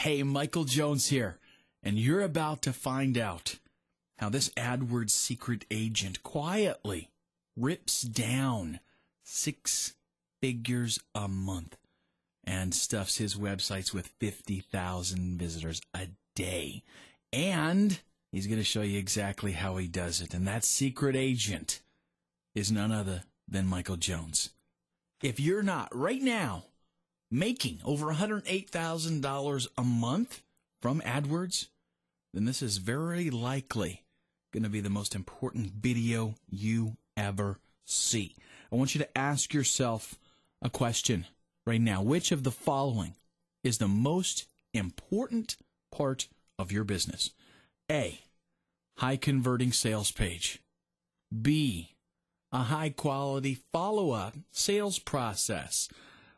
Hey, Michael Jones here, and you're about to find out how this Adwords secret agent quietly rips down 6 figures a month and stuffs his websites with 50,000 visitors a day. And he's going to show you exactly how he does it. And that secret agent is none other than Michael Jones. If you're not right now making over $108,000 a month from AdWords, then this is very likely going to be the most important video you ever see. I want you to ask yourself a question right now. Which of the following is the most important part of your business? A, high converting sales page. B, a high quality follow-up sales process.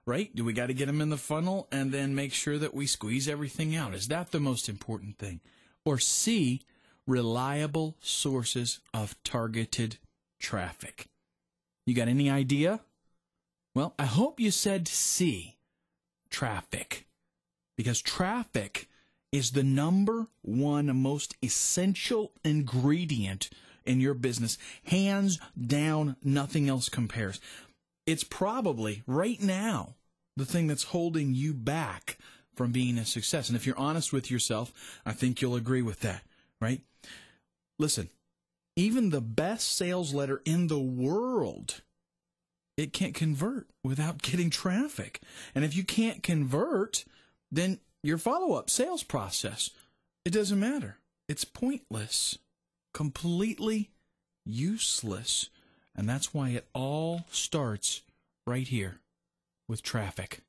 Right? Do we got to get them in the funnel and then make sure that we squeeze everything out? Is that the most important thing? Or C, reliable sources of targeted traffic. You got any idea? Well, I hope you said C, traffic. Because traffic is the number one most essential ingredient in your business. Hands down, nothing else compares. It's probably, right now, the thing that's holding you back from being a success. And if you're honest with yourself, I think you'll agree with that, right? Listen, even the best sales letter in the world, it can't convert without getting traffic. And if you can't convert, then your follow-up sales process, it doesn't matter. It's pointless, completely useless. And that's why it all starts right here with traffic.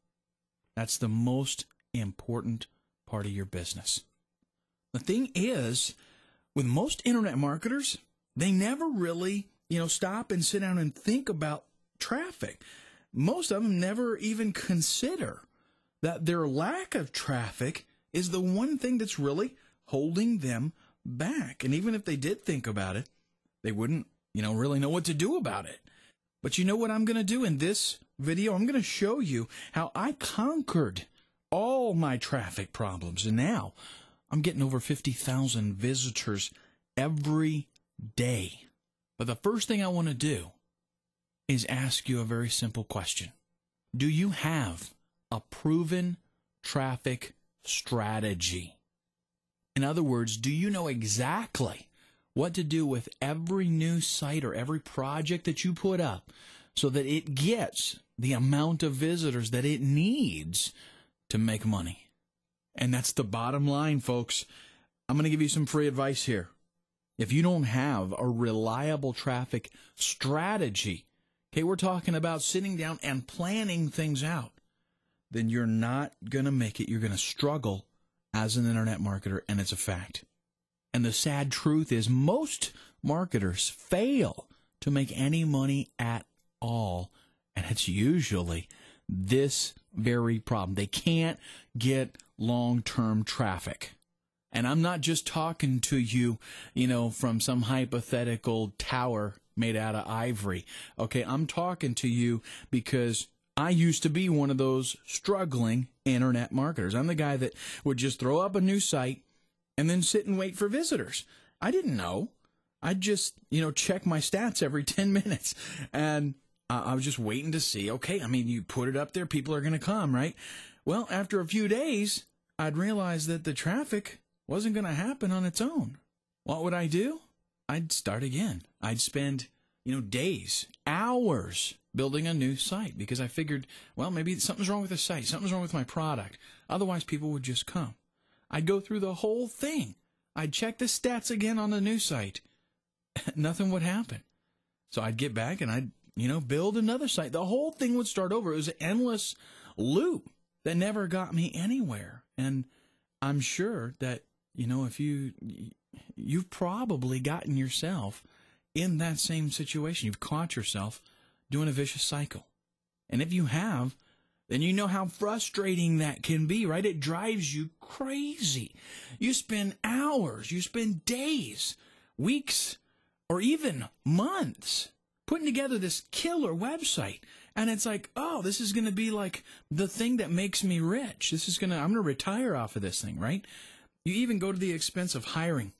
That's the most important part of your business. The thing is, with most internet marketers, they never really, stop and sit down and think about traffic. Most of them never even consider that their lack of traffic is the one thing that's really holding them back. And even if they did think about it, they wouldn't really know what to do about it. But you know what I'm going to do in this video? I'm going to show you how I conquered all my traffic problems. And now I'm getting over 50,000 visitors every day. But the first thing I want to do is ask you a very simple question. Do you have a proven traffic strategy? In other words, do you know exactly what to do with every new site or every project that you put up so that it gets the amount of visitors that it needs to make money? And that's the bottom line, folks. I'm going to give you some free advice here. If you don't have a reliable traffic strategy, okay, we're talking about sitting down and planning things out, then you're not going to make it. You're going to struggle as an internet marketer, and it's a fact. And the sad truth is most marketers fail to make any money at all. And it's usually this very problem. They can't get long-term traffic. And I'm not just talking to you, from some hypothetical tower made out of ivory. Okay, I'm talking to you because I used to be one of those struggling internet marketers. I'm the guy that would just throw up a new site and then sit and wait for visitors. I didn't know. I'd just, check my stats every 10 minutes. And I was just waiting to see, okay, you put it up there, people are going to come, right? Well, after a few days, I'd realize that the traffic wasn't going to happen on its own. What would I do? I'd start again. I'd spend, days, hours building a new site because I figured, well, maybe something's wrong with the site, something's wrong with my product. Otherwise, people would just come. I'd go through the whole thing. I'd check the stats again on the new site. Nothing would happen. So I'd get back and I'd, build another site. The whole thing would start over. It was an endless loop that never got me anywhere. And I'm sure that, if you've probably gotten yourself in that same situation. You've caught yourself doing a vicious cycle. And if you have, then you know how frustrating that can be, right? It drives you crazy. You spend hours, you spend days, weeks, or even months putting together this killer website, And it's like, oh, this is going to be like the thing that makes me rich. I'm going to retire off of this thing, right? You even go to the expense of hiring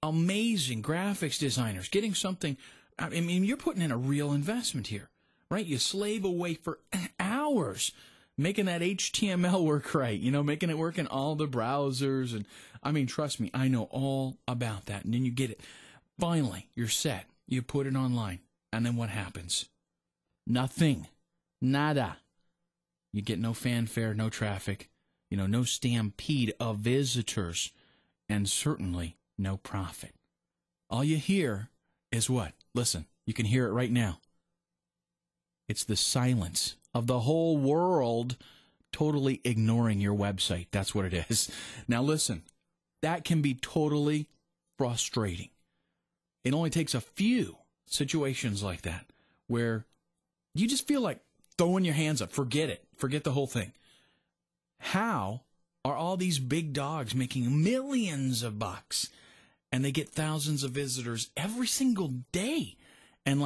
amazing graphics designers, getting something. I mean, you're putting in a real investment here, right? You slave away for hours making that HTML work right, making it work in all the browsers. And I mean, trust me, I know all about that. And then you get it. Finally, you're set. You put it online. And then what happens? Nothing. Nada. You get no fanfare, no traffic, no stampede of visitors, and certainly no profit. All you hear is what? Listen, you can hear it right now. It's the silence of the whole world totally ignoring your website. That's what it is. Now listen, that can be totally frustrating. It only takes a few situations like that where you just feel like throwing your hands up. Forget it. Forget the whole thing. How are all these big dogs making millions of bucks and they get thousands of visitors every single day? And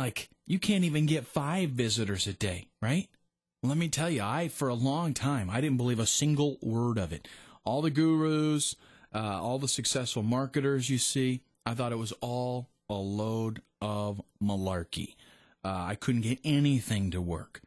you can't even get 5 visitors a day, right? Well, let me tell you, for a long time, I didn't believe a single word of it. All the gurus, all the successful marketers you see, I thought it was all a load of malarkey. I couldn't get anything to work.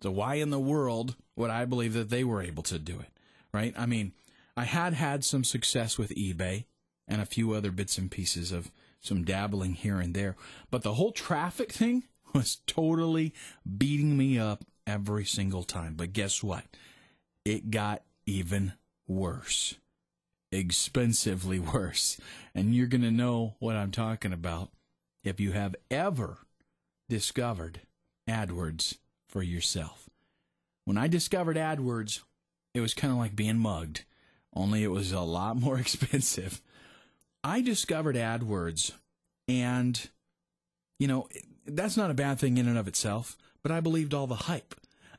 So why in the world would I believe that they were able to do it, right? I mean, I had some success with eBay and a few other bits and pieces of some dabbling here and there. But the whole traffic thing was totally beating me up every single time. But guess what? It got even worse. Expensively worse. And you're going to know what I'm talking about if you have ever discovered AdWords for yourself. When I discovered AdWords, it was kind of like being mugged, only it was a lot more expensive. I discovered AdWords, and, that's not a bad thing in and of itself, but I believed all the hype.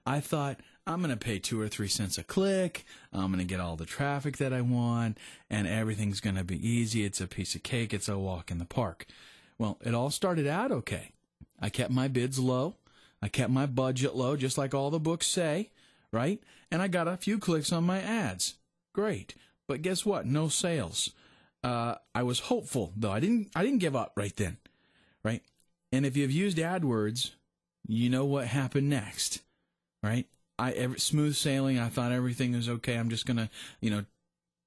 I thought, I'm going to pay 2 or 3 cents a click, I'm going to get all the traffic that I want, and everything's going to be easy, it's a piece of cake, it's a walk in the park. Well, it all started out okay. I kept my bids low, I kept my budget low, just like all the books say, right? And I got a few clicks on my ads. Great. But guess what? No sales. I was hopeful, though. I didn't give up right then, right? And if you've used AdWords, you know what happened next, right? Smooth sailing. I thought everything was okay. I'm just going to,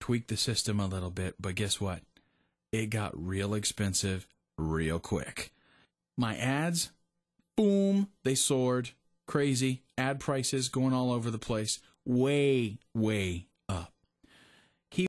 tweak the system a little bit. But guess what? It got real expensive real quick. My ads, boom, they soared. Crazy. Ad prices going all over the place. Way, way